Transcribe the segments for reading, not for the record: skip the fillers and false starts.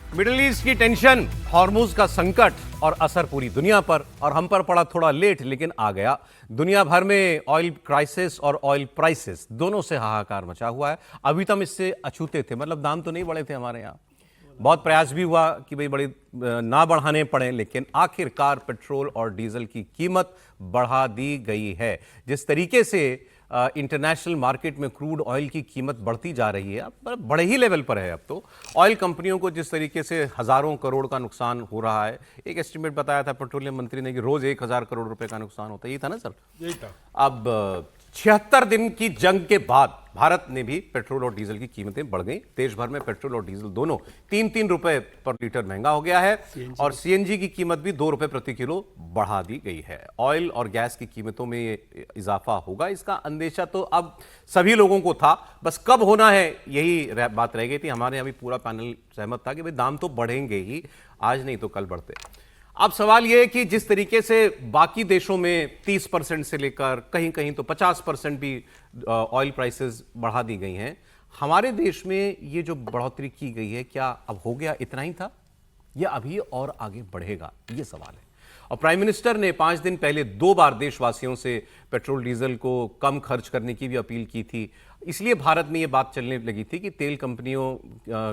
Middle east की tension, Hormuz का संकट और असर पूरी दुनिया पर, और हम पर पड़ा थोड़ा लेट लेकिन आ गया। दुनिया भर में ऑयल क्राइसिस और ऑयल प्राइसेस दोनों से हाहाकार मचा हुआ है। अभी तक इससे अछूते थे, मतलब दाम तो नहीं बढ़े थे हमारे यहाँ। बहुत प्रयास भी हुआ कि भाई बड़ी ना बढ़ाने पड़े, लेकिन आखिरकार पेट्रोल और डीजल की कीमत बढ़ा दी गई है। जिस तरीके से इंटरनेशनल मार्केट में क्रूड ऑयल की कीमत बढ़ती जा रही है, अब बड़े ही लेवल पर है। अब तो ऑयल कंपनियों को जिस तरीके से हजारों करोड़ का नुकसान हो रहा है, एक एस्टिमेट बताया था पेट्रोलियम मंत्री ने कि रोज 1000 करोड़ रुपए का नुकसान होता है। यही था ना सर? यही था। अब 76 दिन की जंग के बाद भारत ने भी पेट्रोल और डीजल की कीमतें बढ़ गई। देश भर में पेट्रोल और डीजल दोनों 3-3 रुपए पर लीटर महंगा हो गया है और सीएनजी की कीमत भी 2 रुपए प्रति किलो बढ़ा दी गई है। ऑयल और गैस की कीमतों में ये इजाफा होगा, इसका अंदेशा तो अब सभी लोगों को था, बस कब होना है यही बात रह गई थी। हमारे यहाँ भी पूरा पैनल सहमत था कि भाई दाम तो बढ़ेंगे ही, आज नहीं तो कल बढ़ते। अब सवाल यह है कि जिस तरीके से बाकी देशों में 30% से लेकर कहीं कहीं तो 50% भी ऑयल प्राइसेस बढ़ा दी गई हैं, हमारे देश में ये जो बढ़ोतरी की गई है, क्या अब हो गया इतना ही था या अभी और आगे बढ़ेगा, ये सवाल है। और प्राइम मिनिस्टर ने 5 दिन पहले 2 बार देशवासियों से पेट्रोल डीजल को कम खर्च करने की भी अपील की थी। इसलिए भारत में ये बात चलने लगी थी कि तेल कंपनियों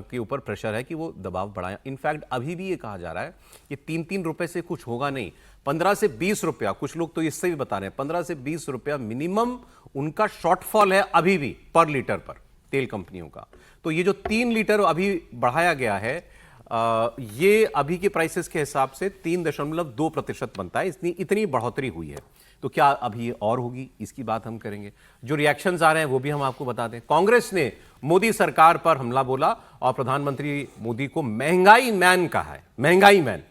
के ऊपर प्रेशर है कि वो दबाव बढ़ाएं। इनफैक्ट अभी भी ये कहा जा रहा है कि 3-3 रुपए से कुछ होगा नहीं, 15 से 20 रुपया, कुछ लोग तो इससे भी बता रहे हैं 15 से 20 रुपया मिनिमम उनका शॉर्टफॉल है अभी भी पर लीटर पर तेल कंपनियों का। तो ये जो 3 लीटर अभी बढ़ाया गया है, ये अभी के प्राइसेस के हिसाब से 3.2% बनता है। इतनी बढ़ोतरी हुई है, तो क्या अभी और होगी, इसकी बात हम करेंगे। जो रिएक्शंस आ रहे हैं वो भी हम आपको बता दें। कांग्रेस ने मोदी सरकार पर हमला बोला और प्रधानमंत्री मोदी को महंगाई मैन कहा है, महंगाई मैन।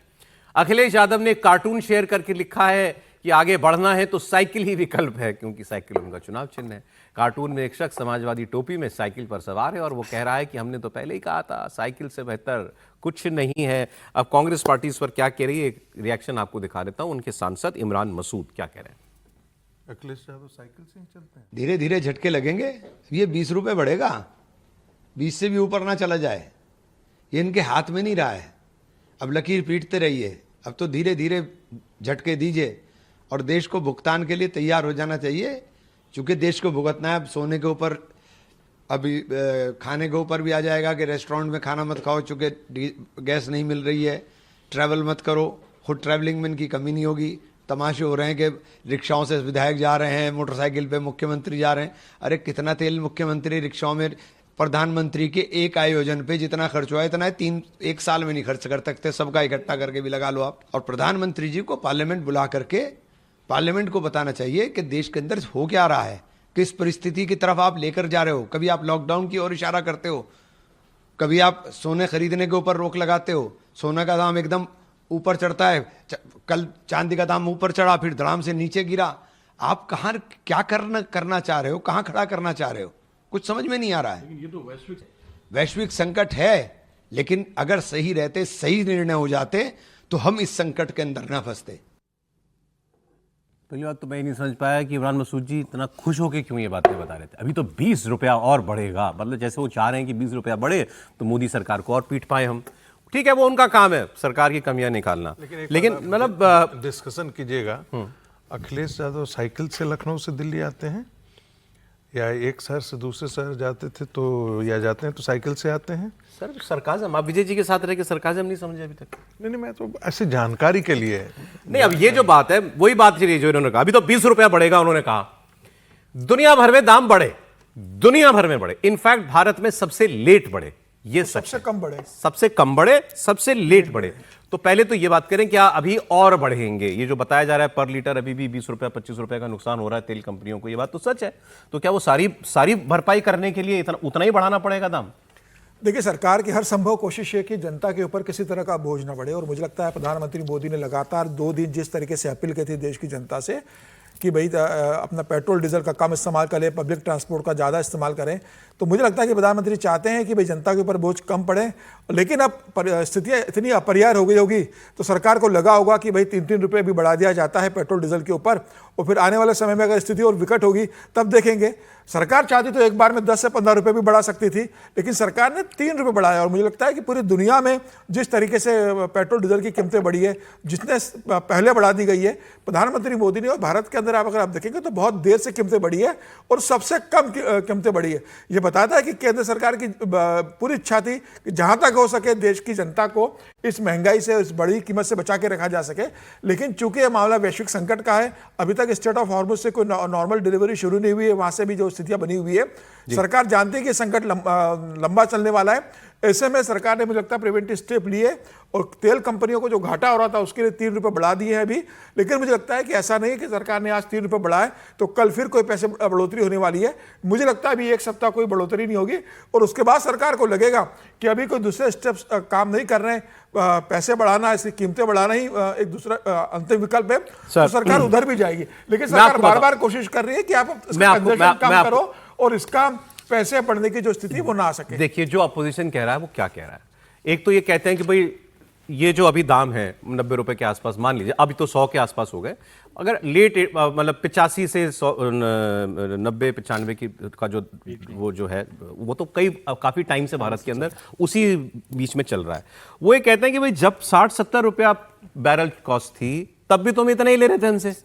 अखिलेश यादव ने कार्टून शेयर करके लिखा है कि आगे बढ़ना है तो साइकिल ही विकल्प है, क्योंकि साइकिल उनका चुनाव चिन्ह है। कार्टून में एक शख्स समाजवादी टोपी में साइकिल पर सवार है और वो कह रहा है कि हमने तो पहले ही कहा था साइकिल से बेहतर कुछ नहीं है। अब कांग्रेस पार्टी इस पर क्या कह रही है, एक रिएक्शन आपको दिखा देता हूं। उनके सांसद इमरान मसूद क्या कह रहे हैं। अखिलेश यादव साइकिल से ही चलते हैं। धीरे धीरे झटके लगेंगे। ये 20 रुपए बढ़ेगा, 20 से भी ऊपर ना चला जाए, ये इनके हाथ में नहीं रहा है। अब लकीर पीटते रहिए, अब तो धीरे धीरे झटके दीजिए और देश को भुगतान के लिए तैयार हो जाना चाहिए। चूंकि देश को भुगतना है, अब सोने के ऊपर, अभी खाने के ऊपर भी आ जाएगा कि रेस्टोरेंट में खाना मत खाओ चूंकि गैस नहीं मिल रही है, ट्रैवल मत करो, खुद ट्रैवलिंग में इनकी कमी नहीं होगी। तमाशे हो रहे हैं कि रिक्शाओं से विधायक जा रहे हैं, मोटरसाइकिल पे मुख्यमंत्री जा रहे हैं। अरे कितना तेल मुख्यमंत्री रिक्शाओं में, प्रधानमंत्री के एक आयोजन पे जितना खर्च हुआ है इतना है, एक साल में नहीं खर्च कर सकते, सबका इकट्ठा करके भी लगा लो आप। और प्रधानमंत्री जी को पार्लियामेंट बुला करके पार्लियामेंट को बताना चाहिए कि देश के अंदर हो क्या रहा है, किस परिस्थिति की तरफ आप लेकर जा रहे हो। कभी आप लॉकडाउन की ओर इशारा करते हो, कभी आप सोने खरीदने के ऊपर रोक लगाते हो, सोने का दाम एकदम ऊपर चढ़ता है, कल चांदी का दाम ऊपर चढ़ा फिर धड़ाम से नीचे गिरा। आप कहाँ क्या करना चाह रहे हो, कहाँ खड़ा करना चाह रहे हो, कुछ समझ में नहीं आ रहा है। लेकिन ये तो वैश्विक संकट है, लेकिन अगर सही रहते, सही निर्णय हो जाते तो हम इस संकट के अंदर ना फंसते। पहली बात तो मैं नहीं समझ पाया कि इमरान मसूद जी इतना खुश होकर क्यों ये बातें बता रहे थे। अभी तो 20 रुपया और बढ़ेगा, मतलब जैसे वो चाह रहे हैं कि 20 रुपया बढ़े तो मोदी सरकार को और पीट पाए हम। ठीक है, वो उनका काम है सरकार की कमियां निकालना, लेकिन मतलब डिस्कशन कीजिएगा। अखिलेश यादव साइकिल से लखनऊ से दिल्ली आते हैं या एक शहर से दूसरे शहर जाते थे तो, या जाते हैं तो साइकिल से आते हैं? सर सरकाजम, आप विजय जी के साथ रह के सरकाजम नहीं समझे अभी तक? नहीं, मैं तो ऐसे जानकारी के लिए। नहीं, अब ये जो बात है वही बात जो इन्होंने कहा, अभी तो 20 रुपया बढ़ेगा उन्होंने कहा। दुनिया भर में दाम बढ़े, दुनिया भर में बढ़े, इनफैक्ट भारत में सबसे लेट बढ़े, ये सबसे कम बढ़े, सबसे कम बढ़े, सबसे लेट बढ़े। तो पहले तो ये बात करें क्या अभी और बढ़ेंगे? ये जो बताया जा रहा है पर लीटर अभी भी 20 रुपया 25 रुपए का नुकसान हो रहा है तेल कंपनियों को, ये बात तो सच है। तो क्या वो सारी भरपाई करने के लिए उतना ही बढ़ाना पड़ेगा दाम? देखिए, सरकार की हर संभव कोशिश है कि जनता के ऊपर किसी तरह का बोझ ना बढ़े, और मुझे लगता है प्रधानमंत्री मोदी ने लगातार 2 दिन जिस तरीके से अपील की थी देश की जनता से कि भाई अपना पेट्रोल डीजल का कम इस्तेमाल करें, पब्लिक ट्रांसपोर्ट का ज़्यादा इस्तेमाल करें, तो मुझे लगता है कि प्रधानमंत्री चाहते हैं कि भाई जनता के ऊपर बोझ कम पड़े, लेकिन अब स्थितियाँ इतनी अपरिहार्य हो गई होगी तो सरकार को लगा होगा कि भाई 3-3 रुपये भी बढ़ा दिया जाता है पेट्रोल डीजल के ऊपर, और फिर आने वाले समय में अगर स्थिति और विकट होगी तब देखेंगे। सरकार चाहती तो एक बार में 10 से 15 रुपये भी बढ़ा सकती थी, लेकिन सरकार ने 3 रुपये बढ़ाया। और मुझे लगता है कि पूरी दुनिया में जिस तरीके से पेट्रोल डीजल की कीमतें बढ़ी है, जितने पहले बढ़ा दी गई है प्रधानमंत्री मोदी ने, और भारत के अंदर अगर आप देखेंगे तो बहुत देर से कीमतें बढ़ी है और सबसे कम कीमतें बढ़ी है। ये बताता है कि केंद्र सरकार की पूरी इच्छा थी कि जहां तक हो सके देश की जनता को इस महंगाई से, इस बड़ी कीमत से बचा के रखा जा सके। लेकिन चूंकि यह मामला वैश्विक संकट का है, अभी तक स्टेट ऑफ हॉर्मुज से कोई नॉर्मल डिलीवरी शुरू नहीं हुई है, वहां से भी जो स्थितियां बनी हुई है, सरकार जानती है कि संकट लंबा चलने वाला है। ऐसे में सरकार ने मुझे लगता है प्रिवेंटिव स्टेप लिए और तेल कंपनियों को जो घाटा हो रहा था उसके लिए 3 रुपये बढ़ा दिए हैं अभी। लेकिन मुझे लगता है कि ऐसा नहीं है कि सरकार ने आज 3 रुपये बढ़ाए तो कल फिर कोई पैसे बढ़ोतरी होने वाली है। मुझे लगता है अभी एक सप्ताह कोई बढ़ोतरी नहीं होगी और उसके बाद सरकार को लगेगा कि अभी कोई दूसरे स्टेप्स काम नहीं कर रहे हैं, पैसे बढ़ाना, इसकी कीमतें बढ़ाना ही एक दूसरा अंतिम विकल्प है, तो सरकार उधर भी जाएगी। लेकिन सरकार बार बार कोशिश कर रही है कि आप कम करो और इसका पैसे बढ़ने की जो स्थिति वो ना आ सके। देखिए, जो अपोजिशन कह रहा है वो क्या कह रहा है। एक तो ये कहते हैं कि भाई ये जो अभी दाम है 90 रुपए के आसपास, मान लीजिए अभी तो 100 के आसपास हो गए, अगर लेट मतलब 85 से 90-95 की का जो वो जो है वो तो काफी टाइम से भारत के अंदर उसी बीच में चल रहा है। वो ये कहते हैं कि भाई जब 60-70 रुपया बैरल कॉस्ट थी तब भी तुम इतना ही ले रहे थे हमसे,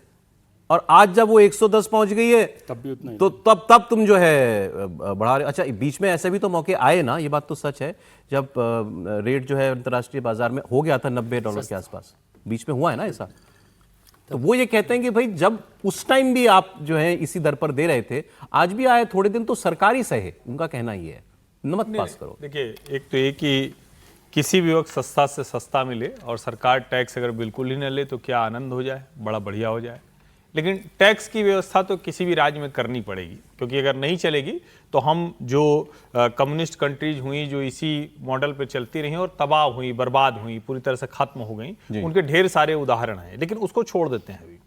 और आज जब वो 110 पहुंच गई है तब भी उतना ही, तो तब तुम जो है बढ़ा रहे। अच्छा, बीच में ऐसे भी तो मौके आए ना, ये बात तो सच है, जब रेट जो है अंतर्राष्ट्रीय बाजार में हो गया था $90 के आसपास, बीच में हुआ है ना ऐसा। तो वो ये कहते हैं कि भाई जब उस टाइम भी आप जो है इसी दर पर दे रहे थे, आज भी आए थोड़े दिन तो सरकार ही सहे, उनका कहना ये है, नमक पास करो। देखिए, एक तो ये कि किसी भी वक्त सस्ता से सस्ता मिले और सरकार टैक्स अगर बिल्कुल ही न ले तो क्या आनंद हो जाए, बड़ा बढ़िया हो जाए। लेकिन टैक्स की व्यवस्था तो किसी भी राज्य में करनी पड़ेगी, क्योंकि अगर नहीं चलेगी तो हम जो कम्युनिस्ट कंट्रीज हुई जो इसी मॉडल पे चलती रही और तबाह हुई, बर्बाद हुई, पूरी तरह से खत्म हो गई, उनके ढेर सारे उदाहरण हैं, लेकिन उसको छोड़ देते हैं। अभी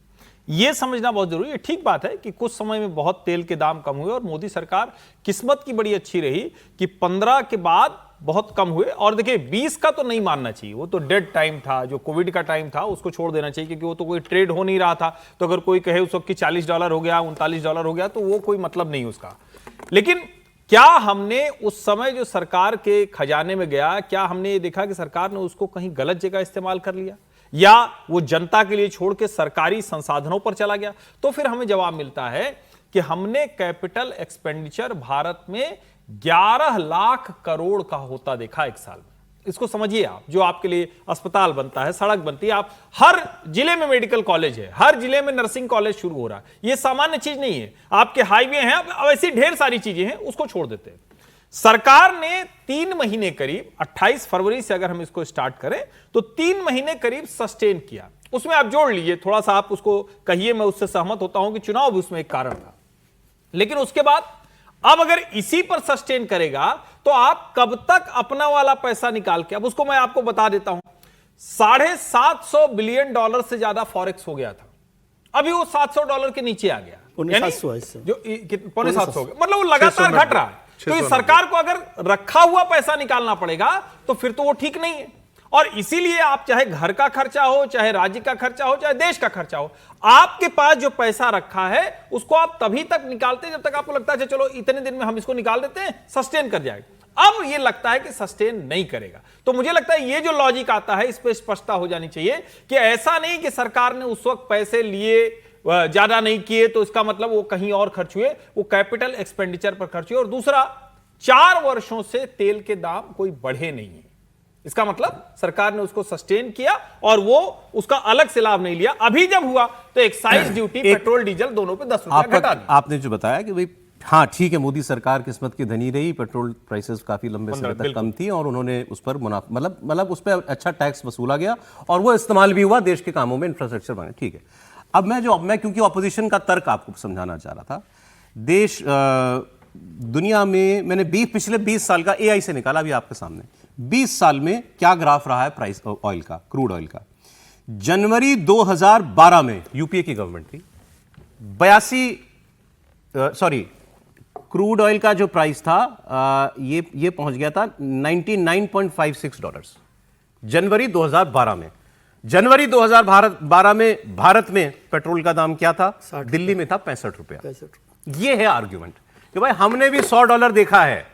ये समझना बहुत जरूरी है। ठीक बात है कि कुछ समय में बहुत तेल के दाम कम हुए और मोदी सरकार किस्मत की बड़ी अच्छी रही कि 15 के बाद बहुत कम हुए। और देखिए 20 का तो नहीं मानना चाहिए, वो तो डेड टाइम था, जो कोविड का टाइम था उसको छोड़ देना चाहिए, क्योंकि वो तो कोई ट्रेड हो नहीं रहा था। तो अगर कोई कहे उस वक्त कि $40 हो गया, $39 हो गया, तो वो कोई मतलब नहीं उसका। लेकिन क्या हमने उस समय जो सरकार के खजाने में गया, क्या हमने ये देखा कि सरकार ने उसको कहीं गलत जगह इस्तेमाल कर लिया, या वो जनता के लिए छोड़ के सरकारी संसाधनों पर चला गया? तो फिर हमें जवाब मिलता है कि हमने कैपिटल एक्सपेंडिचर भारत में 11 लाख करोड़ का होता देखा एक साल में। इसको समझिए आप, जो आपके लिए अस्पताल बनता है, सड़क बनती है, आप हर जिले में मेडिकल कॉलेज है, हर जिले में नर्सिंग कॉलेज शुरू हो रहा है, ये सामान्य चीज नहीं है। आपके हाईवे हैं, अब ऐसी ढेर सारी चीजें हैं, उसको छोड़ देते हैं। सरकार ने 3 महीने करीब, 28 फरवरी से अगर हम इसको स्टार्ट करें तो 3 महीने करीब सस्टेन किया। उसमें आप जोड़ लीजिए थोड़ा सा, आप उसको कहिए, मैं उससे सहमत होता हूं कि चुनाव भी उसमें एक कारण था। लेकिन उसके बाद अब अगर इसी पर सस्टेन करेगा तो आप कब तक अपना वाला पैसा निकाल के, अब उसको मैं आपको बता देता हूं, $750 बिलियन से ज्यादा फॉरेक्स हो गया था, अभी वो $700 के नीचे आ गया, जो $750 हो गया, मतलब वो लगातार घट रहा है। तो इस सरकार को अगर रखा हुआ पैसा निकालना पड़ेगा तो फिर तो वो ठीक नहीं है। और इसीलिए आप चाहे घर का खर्चा हो, चाहे राज्य का खर्चा हो, चाहे देश का खर्चा हो, आपके पास जो पैसा रखा है उसको आप तभी तक निकालते हैं जब तक आपको लगता है चलो इतने दिन में हम इसको निकाल देते हैं, सस्टेन कर जाएगा। अब ये लगता है कि सस्टेन नहीं करेगा, तो मुझे लगता है ये जो लॉजिक आता है इस पर स्पष्टता हो जानी चाहिए कि ऐसा नहीं कि सरकार ने उस वक्त पैसे लिए, ज्यादा नहीं किए तो इसका मतलब वो कहीं और खर्च हुए, वो कैपिटल एक्सपेंडिचर पर खर्च हुए। और दूसरा, 4 वर्षों से तेल के दाम कोई बढ़े नहीं है, इसका मतलब सरकार ने उसको सस्टेन किया और वो उसका अलग से लाभ नहीं लिया। अभी जब हुआ तो एक्साइज ड्यूटी पेट्रोल डीजल दोनों पे 10 रुपया घटा दिया। आपने जो बताया कि भाई हाँ ठीक है, मोदी सरकार किस्मत की धनी रही, पेट्रोल प्राइसेस काफी लंबे समय तक कम थी और उन्होंने उस पर मतलब उस पर अच्छा टैक्स वसूला गया और वो इस्तेमाल भी हुआ देश के कामों में, इंफ्रास्ट्रक्चर बने, ठीक है। अब मैं क्योंकि ऑपोजिशन का तर्क आपको समझाना चाह रहा था, देश दुनिया में मैंने पिछले 20 साल का एआई से निकाला, अभी आपके सामने 20 साल में क्या ग्राफ रहा है प्राइस ऑयल का, क्रूड ऑयल का। जनवरी 2012 में यूपीए की गवर्नमेंट थी, क्रूड ऑयल का जो प्राइस था ये पहुंच गया था $99.56। जनवरी 2012 में, जनवरी 2012 में भारत में पेट्रोल का दाम क्या था? दिल्ली में था 65 रुपया। ये है आर्ग्यूमेंट कि भाई हमने भी $100 देखा है,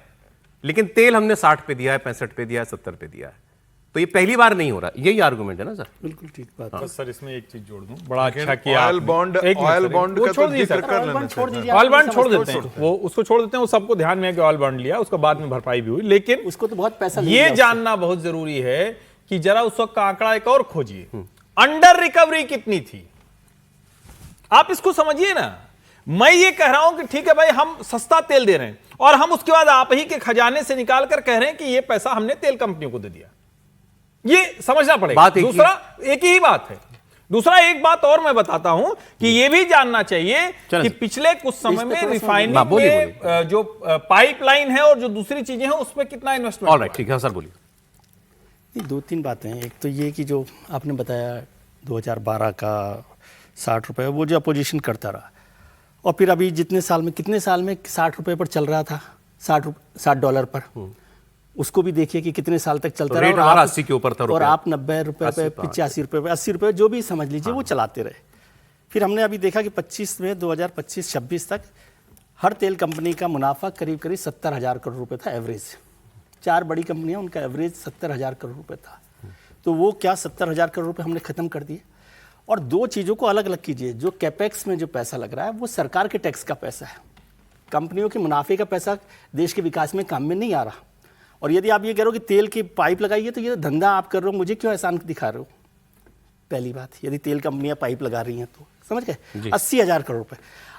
लेकिन तेल हमने 60 पे दिया है, 65 पे दिया है, 70 पे दिया है। तो ये पहली बार नहीं हो रहा, यही आर्गुमेंट है ना सर? बिल्कुल ठीक बात है। बस सर इसमें एक चीज जोड़ दूं, बड़ा अच्छा किया ऑयल आपने। बॉन्ड, एक मिनट ऑयल सर, बॉन्ड वो का छोड़ तो दीजिए जिक्र सर। कर लेना छोड़ चाहिए। दीजिए, ऑयल बॉन्ड आप छोड़ समझ देते सकते हैं, वो उसको छोड़ देते हैं। वो सबको ध्यान में है कि ऑयल बॉन्ड लिया, उसका बाद में भरपाई भी हुई। लेकिन उसको तो बहुत पैसा ले ये लिया जानना बहुत जरूरी है कि जरा उस वक्त का आंकड़ा एक और खोजिए, अंडर रिकवरी कितनी थी। आप इसको समझिए ना। मैं ये कह रहा हूं कि ठीक है भाई, हम सस्ता तेल दे रहे हैं और हम उसके बाद आप ही के खजाने से निकाल कर कह रहे हैं कि ये पैसा हमने तेल कंपनियों को दे दिया। ये समझना पड़ेगा। बात एक ही- दूसरा एक ही बात है। दूसरा एक बात और मैं बताता हूं कि ये भी जानना चाहिए चलो कि सर। पिछले कुछ समय इस पे में थोड़ा सा रिफाइनिंग हाँ, बोलिए, में जो पाइपलाइन है और जो दूसरी चीजें हैं उस पर कितना इन्वेस्टमेंट ऑल राइट, ठीक है सर, बोलिए। नहीं, दो तीन बातें हैं। एक तो ये कि जो आपने बताया 2012 का 60 रुपये, वो जो अपोजिशन करता रहा, और फिर अभी जितने साल में, कितने साल में 60 रुपये पर चल रहा था, $60 पर, उसको भी देखिए कि कितने साल तक चलता तो रहा। रेट और हमारा आप- 80 के ऊपर था और रुपया। आप 90 रुपये पे, 85 रुपये पे, 80 रुपये, जो भी समझ लीजिए, वो चलाते रहे। फिर हमने अभी देखा कि 25 में 2025-26 तक हर तेल कंपनी का मुनाफा करीब करीब 70,000 करोड़ रुपए था एवरेज। 4 बड़ी कंपनियां, उनका एवरेज 70,000 करोड़ रुपए था। तो वो क्या 70,000 करोड़ रुपए हमने ख़त्म कर दिए। और दो चीज़ों को अलग अलग कीजिए। जो कैपेक्स में जो पैसा लग रहा है वो सरकार के टैक्स का पैसा है, कंपनियों के मुनाफे का पैसा देश के विकास में काम में नहीं आ रहा। और यदि आप ये कह रहे हो कि तेल की पाइप लगाइए, तो ये धंधा आप कर रहे हो, मुझे क्यों एहसान दिखा रहे हो? पहली बात, यदि तेल कंपनियां पाइप लगा रही हैं तो समझ गए, 80,000 करोड़ रुपए।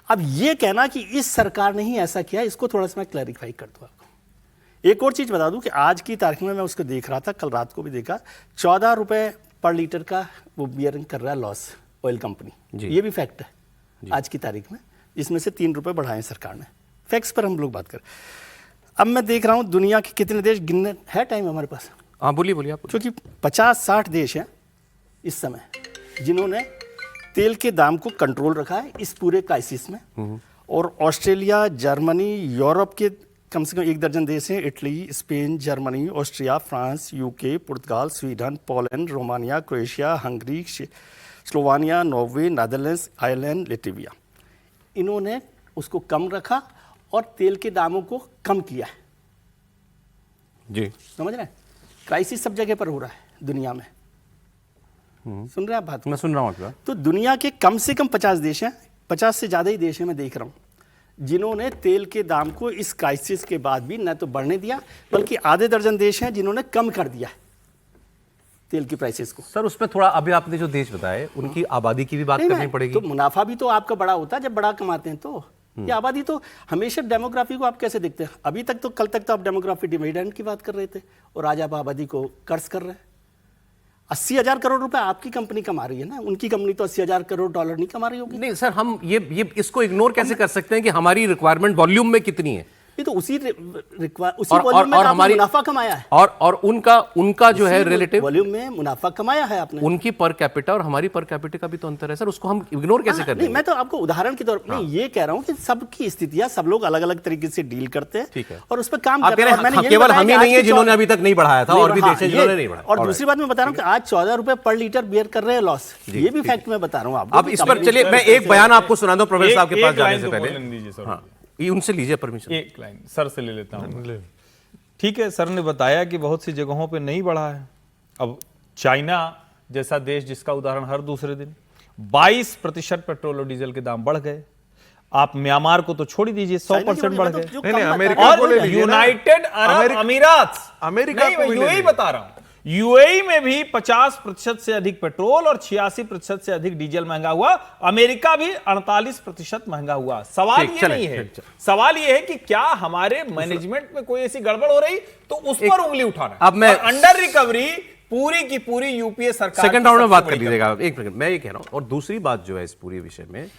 अब ये कहना कि इस सरकार ने ही ऐसा किया, इसको थोड़ा सा मैं क्लैरिफाई कर दूँ आपको। एक और चीज़ बता दूं कि आज की तारीख में मैं उसको देख रहा था, कल रात को भी देखा, 14 रुपये पर लीटर का वो बियरिंग कर रहा है लॉस ऑयल कंपनी। ये भी फैक्ट है आज की तारीख में, जिसमें से 3 रुपये बढ़ाए सरकार ने। फैक्ट्स पर हम लोग बात करें। अब मैं देख रहा हूँ दुनिया के कितने देश, गिनने है टाइम हमारे पास, हाँ बोलिए बोलिए आप। क्योंकि 50-60 देश हैं इस समय जिन्होंने तेल के दाम को कंट्रोल रखा है इस पूरे क्राइसिस में। और ऑस्ट्रेलिया, जर्मनी, यूरोप के कम से कम 1 दर्जन देश हैं, Italy, Spain, Germany, Austria, France, UK, पुर्तगाल, Sweden, Poland, Romania, Croatia, Hungary, Slovenia, Norway, Netherlands, Ireland, Latvia. इन्होंने उसको कम रखा और तेल के दामों को कम किया है। जी, समझ रहे हैं? क्राइसिस सब जगह पर हो रहा है दुनिया में। सुन रहे हैं आप बात? मैं सुन रहा हूँ आपकी बात। तो दुनिया के कम से कम 50 देश हैं, 50 से ज़्यादा ही देश हैं मैं देख रहा हूँ, जिन्होंने तेल के दाम को इस क्राइसिस के बाद भी न तो बढ़ने दिया, बल्कि आधे दर्जन देश हैं जिन्होंने कम कर दिया है तेल की प्राइसेस को। सर उसमें थोड़ा, अभी आपने जो देश बताए उनकी आबादी की भी बात नहीं, करनी नहीं, पड़ेगी। तो मुनाफा भी तो आपका बड़ा होता है जब बड़ा कमाते हैं। तो ये आबादी तो हमेशा, डेमोग्राफी को आप कैसे देखते हैं? अभी तक तो, कल तक तो आप डेमोग्राफी डिविडेंड की बात कर रहे थे और आज आप आबादी को कर्ज कर रहे हैं। 80,000 करोड़ रुपए आपकी कंपनी कमा रही है ना, उनकी कंपनी तो 80,000 करोड़ डॉलर नहीं कमा रही होगी। नहीं सर, हम ये इसको इग्नोर कैसे कर सकते हैं कि हमारी रिक्वायरमेंट वॉल्यूम में कितनी है? ये तो उसी और वॉल्यूम में और आपने हमारी मुनाफा कमाया है। और उनका जो है रिलेटिव, वॉल्यूम में मुनाफा कमाया है आपने। उनकी पर कैपिटा और हमारी पर कैपिटा का भी तो अंतर है सर, उसको हम इग्नोर कैसे कर नहीं, देंगे? मैं तो आपको उदाहरण के तौर पर नहीं, ये कह रहा हूं कि सबकी स्थितियां, सब लोग अलग अलग तरीके से डील करते हैं। ठीक है। और उस पर काम आप कर कह रहे रहे हैं। और मैंने हैं ये भी केवल बताया हम ही कि नहीं आज है के जिन्होंने अभी तक नहीं बढ़ाया था, और भी हाँ, देश हैं जिन्होंने नहीं और बढ़ाया। दूसरी बात मैं बता रहा हूँ कि आज 14 रुपए पर लीटर बियर कर रहे हैं लॉस। ये भी फैक्ट मैं बता रहा हूँ आपको। अब इस पर चलिए, मैं एक बयान आपको सुना दूं प्रोफेसर साहब के पास जाने से तो पहले। बोलने दीजिए सर। हाँ, ये उनसे लीजिए परमिशन। एक लाइन सर से ले लेता हूँ। ठीक है, सर ने बताया कि बहुत सी जगहों पे नहीं बढ़ा है। अब चाइना जैसा देश, जिसका उदाहरण हर दूसरे दिन, 22% पेट्रोल और डीजल के दाम बढ़ गए। आप म्यांमार को तो छोड़ ही दीजिए, 100% बढ़ गए। नहीं, अमेरिका को और ले लीजिए ना। यूनाइटेड अरब अमीरात, अमेरिका नहीं, को मैं भी ले यूएई लीजिए। बता रहा हूं, यूएई में भी 50% से अधिक पेट्रोल और 86% से अधिक डीजल महंगा हुआ। अमेरिका भी 48% महंगा हुआ। सवाल ठीक, ये चलें, नहीं है, ठीक, सवाल ये है कि क्या हमारे मैनेजमेंट में कोई ऐसी गड़बड़ हो रही तो उस पर उंगली उठाना। अब मैं- और अंडर रिकवरी पूरी की पूरी यूपीए सरकार सेकंड की राउंड में सबसे बात कर बड़ी लीजिएगा, एक सेकंड मैं ये कह रहा हूं। और दूसरी बात जो है इस पूरे विषय में,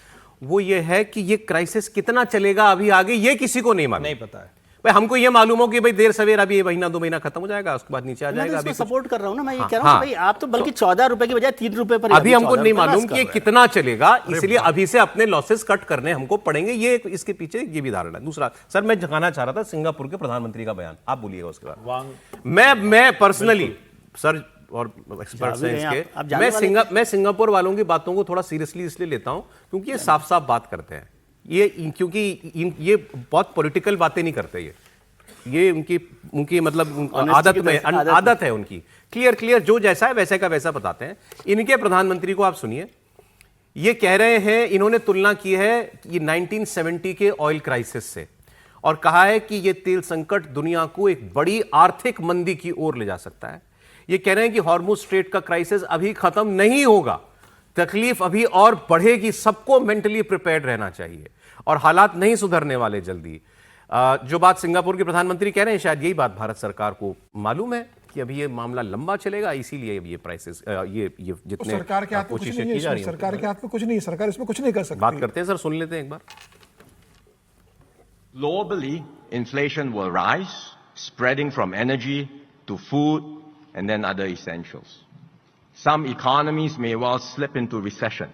वो ये है कि ये क्राइसिस कितना चलेगा अभी आगे, ये किसी को नहीं मालूम। नहीं पता है। भाई हमको ये मालूम हो कि भाई देर सवेर अभी ये महीना 2 महीना खत्म हो जाएगा, उसके बाद नीचे आ मैं जाएगा। तो अभी इसमें सपोर्ट कर रहा हूँ ना, मैं ये हाँ, कह रहा हूँ हाँ। कि भाई आप तो बल्कि 14 रुपए की बजाय 3 रुपए पर अभी हमको 14 नहीं रुपए मालूम लॉस कि कर ये रहे हैं। कितना चलेगा, इसलिए अभी से अपने लॉसेस कट करने हमको पड़ेंगे। ये इसके पीछे ये भी धारणा है। दूसरा सर, मैं दिखाना चाह रहा था सिंगापुर के प्रधानमंत्री का बयान, आप बोलिएगा उसके बाद। मैं पर्सनली सर और एक्सपर्ट जा भी रहे साइंस हैं के, आप जाने वाले मैं सिंगापुर वालों की बातों को थोड़ा सीरियसली इसलिए लेता हूं क्योंकि ये साफ साफ बात करते हैं। क्योंकि ये बहुत पॉलिटिकल बातें नहीं करते। ये उनकी मतलब आदत है उनकी। क्लियर जो जैसा है वैसे का वैसा बताते हैं। इनके प्रधानमंत्री को आप सुनिए, ये कह रहे हैं, इन्होंने तुलना की है ये 1970 के ऑयल क्राइसिस से और कहा है कि ये तेल संकट दुनिया को एक बड़ी आर्थिक मंदी की ओर ले जा सकता है। ये कह रहे हैं कि हॉर्मुज स्ट्रेट का क्राइसिस अभी खत्म नहीं होगा, तकलीफ अभी और बढ़ेगी, सबको मेंटली प्रिपेयर्ड रहना चाहिए और हालात नहीं सुधरने वाले जल्दी। जो बात सिंगापुर के प्रधानमंत्री कह रहे हैं, शायद यही बात भारत सरकार को मालूम है कि अभी ये मामला लंबा चलेगा, इसीलिए ये प्राइसेस ये जितने सरकार के हाथ में कुछ कोशिशें नहीं की जा है, रही हैं। सरकार के हाथ में कुछ नहीं है, सरकार इसमें कुछ नहीं कर सकती। बात करते हैं सर, सुन लेते हैं एक बार। Globally, inflation will rise, spreading from energy to food and then other essentials. Some economies may well slip into recession.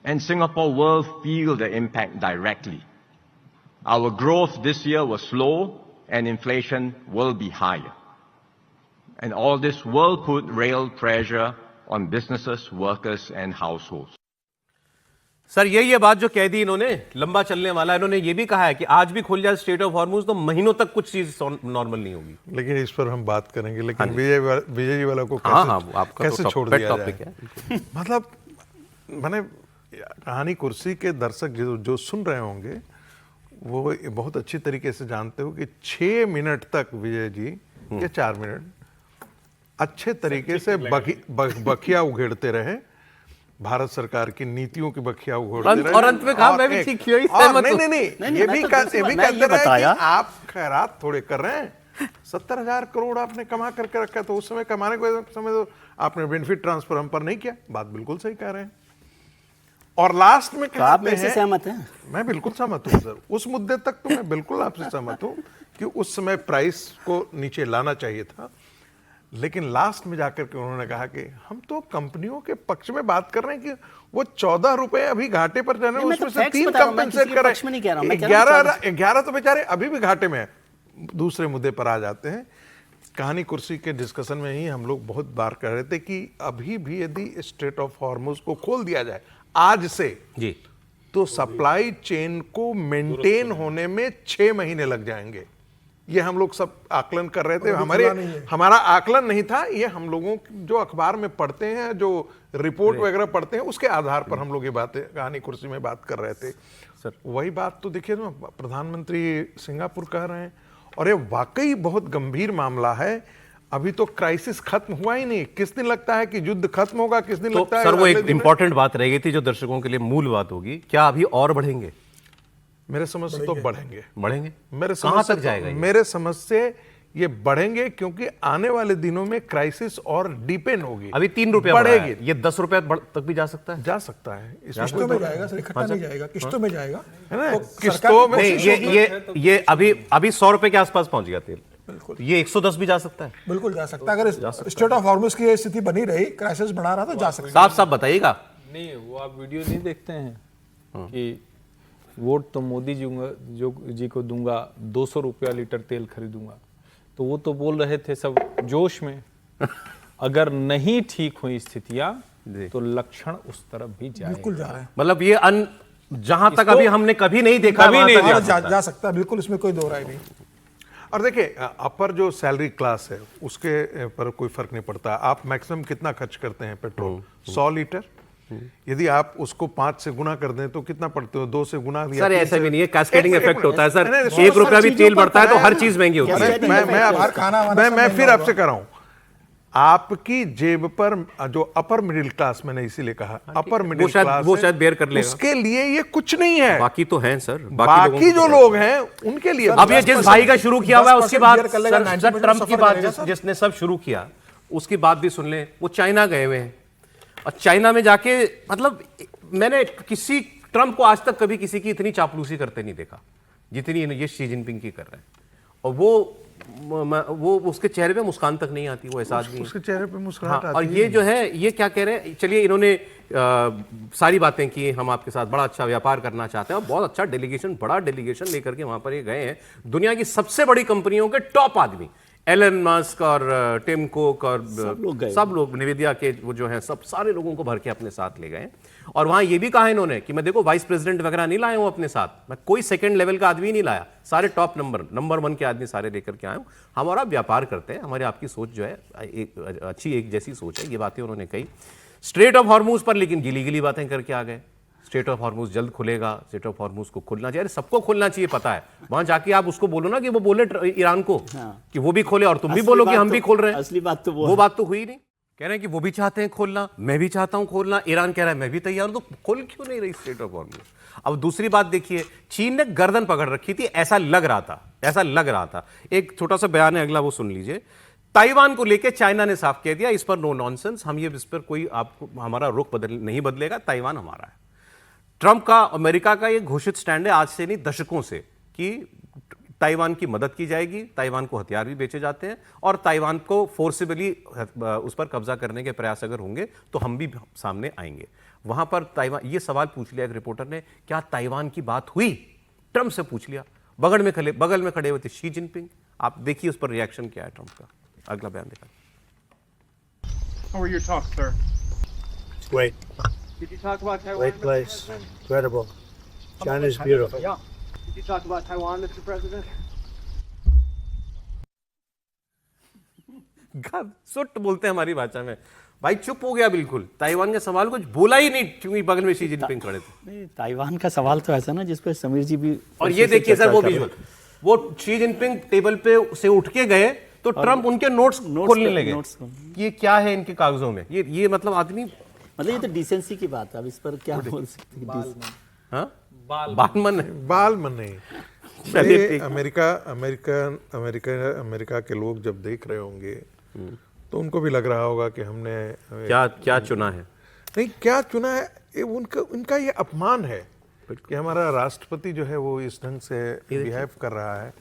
And Singapore will feel the impact directly. Our growth this year was slow and inflation will be higher. And all this will put real pressure on businesses, workers and households. Sir ये बात जो कह दी इन्होंने, लंबा चलने वाला, इन्होंने ये भी कहा है कि आज भी खुल जाए स्ट्रेट ऑफ हॉर्मुज तो महीनों तक कुछ चीज नॉर्मल नहीं होगी। लेकिन इस पर हम बात करेंगे, लेकिन विजय जी वाला को कैसे तो छोड़ दिया टॉपिक जाए? है। मतलब मैंने कहानी कुर्सी के दर्शक जो सुन रहे होंगे वो बहुत अच्छी तरीके से जानते हो कि 6 मिनट तक विजय जी या 4 मिनट अच्छे तरीके से बखिया उघेड़ते रहे, भारत सरकार की नीतियों की बखिया उघेड़ते रहे। और अंत में कहा मैं भी ठीक ही नहीं, ये भी कहते रहे कि आप खैरात थोड़े कर रहे हैं। 70,000 करोड़ आपने कमा करके रखा, तो उस समय कमाने को समय तो आपने बेनिफिट ट्रांसफर हम पर नहीं किया। बात बिल्कुल सही कह रहे हैं। और लास्ट में तो आप मेरे से सहमत हैं? मैं बिल्कुल सहमत हूं सर, उस मुद्दे तक तो मैं बिल्कुल आपसे सहमत हूं कि उस समय प्राइस को नीचे लाना चाहिए था। लेकिन लास्ट में जाकर के उन्होंने कहा कि हम तो कंपनियों के पक्ष में बात कर रहे हैं कि वो 14 रुपए अभी घाटे पर जाने, उसमें से 3 कंपेंसेट कर रहे हैं। 11 तो बेचारे अभी भी घाटे में है। दूसरे मुद्दे पर आ जाते हैं। कहानी कुर्सी के डिस्कशन में ही हम लोग बहुत बार कर रहे थे कि अभी भी यदि स्ट्रेट ऑफ हॉर्मुज को खोल दिया जाए आज से जी, तो सप्लाई चेन को मेंटेन होने में 6 महीने लग जाएंगे। ये हम लोग सब आकलन कर रहे थे, हमारा आकलन नहीं था, ये हम लोगों जो अखबार में पढ़ते हैं, जो रिपोर्ट वगैरह पढ़ते हैं, उसके आधार पर हम लोग ये बातें कहानी कुर्सी में बात कर रहे थे। सर वही बात तो देखिए ना, प्रधानमंत्री सिंगापुर कह रहे हैं और ये वाकई बहुत गंभीर मामला है। अभी तो क्राइसिस खत्म हुआ ही नहीं। किस दिन लगता है कि युद्ध खत्म होगा, किस दिन लगता है? सर वो एक इंपॉर्टेंट बात रह गई थी जो दर्शकों के लिए मूल बात होगी, क्या अभी और बढ़ेंगे? मेरे समझ से तो बढ़ेंगे। मेरे कहां तक जाएगा? मेरे समझ से ये बढ़ेंगे क्योंकि आने वाले दिनों में क्राइसिस और डीपेन होगी। अभी 3 रुपए बढ़ेगी, ये 10 रुपए तक भी जा सकता है। जा सकता है, किस्तों में जाएगा सर, इकट्ठा नहीं जाएगा, किस्तों में जाएगा, है ना? तो किस्तों में ये अभी 100 रुपए के आसपास पहुंच गया तेल। बिल्कुल, ये 110 भी जा सकता है। बिल्कुल जा सकता है। अगर स्टेट ऑफ हॉर्मुज की स्थिति बनी रही, क्राइसिस बना रहा तो जा सकता है। साफ साफ बताइएगा। नहीं, वो आप वीडियो नहीं देखते हैं कि वोट तो मोदी जी को दूंगा, 200 रुपया लीटर तेल खरीदूंगा, तो वो तो बोल रहे थे सब जोश में। अगर नहीं ठीक हुई स्थितियां तो लक्षण उस तरफ भी जाए। बिल्कुल जा रहे हैं। मतलब ये जहां तक अभी हमने कभी नहीं देखा, जा सकता है, बिल्कुल, इसमें कोई दो राय नहीं। और देखिए, अपर जो सैलरी क्लास है उसके पर कोई फर्क नहीं पड़ता। आप मैक्सिमम कितना खर्च करते हैं पेट्रोल? 100 लीटर। यदि आप उसको 5 से गुना कर दें तो कितना पड़ते हो? 2 से गुना। सर ऐसा भी नहीं है, कैस्केडिंग इफेक्ट होता है सर। 1 रुपया भी तेल बढ़ता है तो हर चीज महंगी होती है। मैं फिर आपसे कह रहा हूं, आपकी जेब पर जो अपर मिडिल क्लास, मैंने इसीलिए कहा अपर मिडिल क्लास, वो शायद बेयर कर लेगा, उसके लिए ये कुछ नहीं है। बाकी तो हैं सर, बाकी जो लोग हैं उनके लिए। अब ये जिस भाई का शुरू किया हुआ है उसके बाद सर ट्रंप की बात जिसने सब शुरू किया उसकी बात भी सुन ले। वो चाइना गए हुए हैं और चाइना में जाके, मतलब मैंने किसी ट्रंप को आज तक कभी किसी की इतनी चापलूसी करते नहीं देखा। जितनी ये शी जिनपिंग की कर रहे हैं। और वो उसके चेहरे पे मुस्कान तक नहीं आती, वो ऐसा आदमी है। उसके चेहरे पे मुस्कुराहट हाँ, आती और ही ये नहीं। जो है ये क्या कह रहे हैं, चलिए इन्होंने सारी बातें की, हम आपके साथ बड़ा अच्छा व्यापार करना चाहते हैं और बहुत अच्छा डेलीगेशन, बड़ा डेलीगेशन लेकर के वहां पर ये गए हैं। दुनिया की सबसे बड़ी कंपनियों के टॉप आदमी, एलन मस्क और टिम कुक और सब लोग निवेदिया के वो जो हैं, सब सारे लोगों को भर के अपने साथ ले गए। और वहां ये भी कहा इन्होंने कि मैं देखो वाइस प्रेसिडेंट वगैरह नहीं लाया हूं अपने साथ, मैं कोई सेकंड लेवल का आदमी नहीं लाया, सारे टॉप नंबर 1 के आदमी सारे लेकर के आए हूं। हमारा व्यापार करते हैं, हमारे आपकी सोच जो है एक अच्छी एक जैसी सोच है। ये बातें उन्होंने कही स्ट्रेट ऑफ हॉर्मूज पर, लेकिन गिली गिली बातें करके आ गए। स्ट्रेट ऑफ हॉर्मूज जल्द खुलेगा, स्ट्रेट ऑफ हॉर्मूज को खुलना चाहिए, सबको खुलना चाहिए, पता है। वहां जाके आप उसको बोलो ना कि वो बोले ईरान को कि वो भी खोले और तुम भी बोलो कि हम भी खोल रहे हैं। असली बात तो वो बात तो हुई नहीं। कह रहे हैं कि वो भी चाहते हैं खोलना, मैं भी चाहता हूं खोलना, ईरान कह रहा है मैं भी तैयार हूं, तो खोल क्यों नहीं रही स्ट्रेट ऑफ हॉर्मूज? अब दूसरी बात देखिए, चीन ने गर्दन पकड़ रखी थी, ऐसा लग रहा था। एक छोटा सा बयान है, अगला वो सुन लीजिए। ताइवान को लेकर चाइना ने साफ कह दिया, इस पर नो नॉनसेंस, हम ये इस पर कोई आपको हमारा रुख नहीं बदलेगा, ताइवान हमारा है। ट्रंप का, अमेरिका का ये घोषित स्टैंड है आज से नहीं दशकों से कि ताइवान की मदद की जाएगी, ताइवान को हथियार भी बेचे जाते हैं और ताइवान को फोर्सिबली उस पर कब्जा करने के प्रयास अगर होंगे तो हम भी सामने आएंगे। वहां पर ताइवान, ये सवाल पूछ लिया एक रिपोर्टर ने, क्या ताइवान की बात हुई? ट्रंप से पूछ लिया, बगल में खड़े हुए थे शी जिनपिंग। आप देखिए उस पर रिएक्शन क्या है ट्रंप का। अगला बयान देखा। How were your talks, sir? Great, Did you talk about Taiwan? great Mr. place, President? incredible. China's beautiful. Yeah. Did you talk about Taiwan, Mr. President? सुट बोलते हैं हमारी भाषा में। भाई चुप हो गया बिल्कुल, ताइवान के सवाल कुछ बोला ही नहीं, क्योंकि बगल में शी जिनपिंग खड़े थे। नहीं, ताइवान का सवाल तो ऐसा ना जिस पे समीर जी भी और ये देखिए सर वो विजुअल, वो शी जिनपिंग टेबल पे से उठ के गए तो ट्रंप उनके नोट्स खोलने लगे। ये क्या है इनके कागजों में? ये मतलब आदमी, मतलब ये तो डिसेंसी की बात है, अब इस पर क्या बोल सकते हैं? हाँ बालमन है। बाल मन नहीं। चलिए, ये ठीक। अमेरिका के लोग जब देख रहे होंगे तो उनको भी लग रहा होगा कि हमने क्या चुना है। नहीं, क्या चुना है, ये उनका ये अपमान है कि हमारा राष्ट्रपति जो है वो इस ढंग से बिहेव कर रहा है।